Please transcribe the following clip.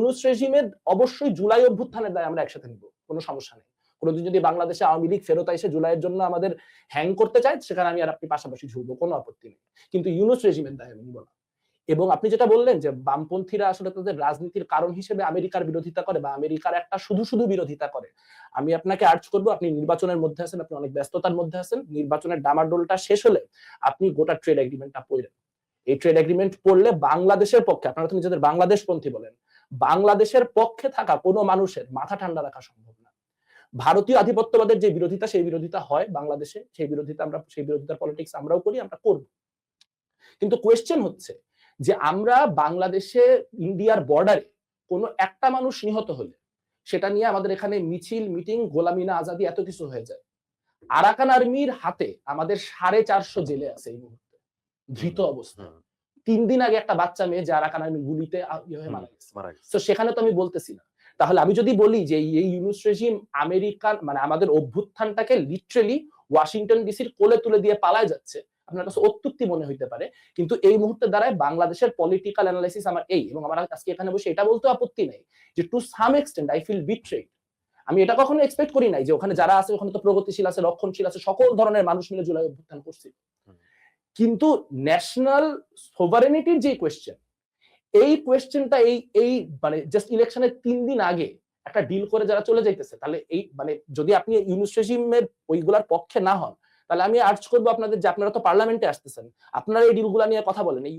ইউনূস রেজিমের অবশ্যই জুলাই অভ্যুত্থানের দায় আমরা একসাথে নিব, কোনো সমস্যা নেই। কোনোদিন যদি বাংলাদেশে আওয়ামী লীগ ফেরত এসে জুলাইয়ের জন্য আমাদের হ্যাং করতে চায়, সেখানে আমি আর আপনি পাশাপাশি ঝুলবো, কোনো আপত্তি নেই। কিন্তু ইউনূস রেজিমের দায় আমি নিব না। এবং আপনি যেটা বললেন যে বামপন্থীরা আসলে তাদের রাজনীতির কারণ হিসেবে আমেরিকার বিরোধিতা করে বা আমেরিকার একটা শুধু শুধু বিরোধিতা করে, আমি আপনাকে আর্জ করব, আপনি নির্বাচনের মধ্যে আছেন, আপনি অনেক ব্যস্ততার মধ্যে আছেন, নির্বাচনের ডামাডোলটা শেষ হলে আপনি গোটা ট্রেড এগ্রিমেন্টটা পড়েন। এই ট্রেড এগ্রিমেন্ট পড়লে বাংলাদেশের পক্ষে, আপনারা তো নিজেদের বাংলাদেশপন্থী বলেন, বাংলাদেশের পক্ষে থাকা কোনো মানুষের মাথা ঠান্ডা রাখা সম্ভব না। ভারতীয় আধিপত্যবাদের যে বিরোধিতা, সেই বিরোধিতা হয় বাংলাদেশে, সেই বিরোধিতার পলিটিক্স আমরাও করি, আমরা করব। কিন্তু কোয়েশ্চেন হচ্ছে যে আমরা বাংলাদেশে ইন্ডিয়ার বর্ডারে কোনো একটা মানুষ নিহত হলে সেটা নিয়ে আমাদের এখানে মিছিল, মিটিং, গোলামিনা আজাদি এত কিছু হয়ে যায়। আরাকান আর্মির হাতে আমাদের 450 জেলে আছে এই মুহূর্তে, ধৃত অবস্থায়। 3 দিন আগে একটা বাচ্চা মেয়ে যে আরাকান আর্মি গুলিতে মারা গেছে। তো সেখানে তো আমি বলতেছি না। তাহলে আমি যদি বলি যে এই ইউনূস রেজিম আমেরিকান মানে আমাদের অভ্যুত্থানটাকে লিটারেলি ওয়াশিংটন ডিসির কোলে তুলে দিয়ে পালায় যাচ্ছে, আপনার কাছে অত্যুক্তি মনে হইতে পারে, কিন্তু এই মুহূর্তে দাঁড়ায় বাংলাদেশের পলিটিক্যাল অ্যানালাইসিস আমার এই, এবং আমার আজকে এখানে বসে এটা বলতে আপত্তি নাই যে to some extent I feel betrayed. আমি এটা কখনো এক্সপেক্ট করি নাই যে ওখানে যারা আছে ওখানে তো প্রগতিশীল আছে, রক্ষণশীল আছে, সকল ধরনের মানুষ মিলে জুলাই অভ্যুত্থান করছে। কিন্তু ন্যাশনাল সোভারেনিটির যে কোয়েশ্চেন, এই কোয়েশ্চেনটা এই মানে জাস্ট ইলেকশনের 3 দিন আগে একটা ডিল করে যারা চলে যাইতেছে, তাহলে এই মানে যদি আপনি ইউনূস রেজিমের ওইগুলার পক্ষে না হন, তাহলে আমি আর্জ করবো আপনাদের যে আপনারা তো পার্লামেন্টে আসতেছেন, আপনারা এই ডিলগুলা নিয়ে কথা বলেন। এই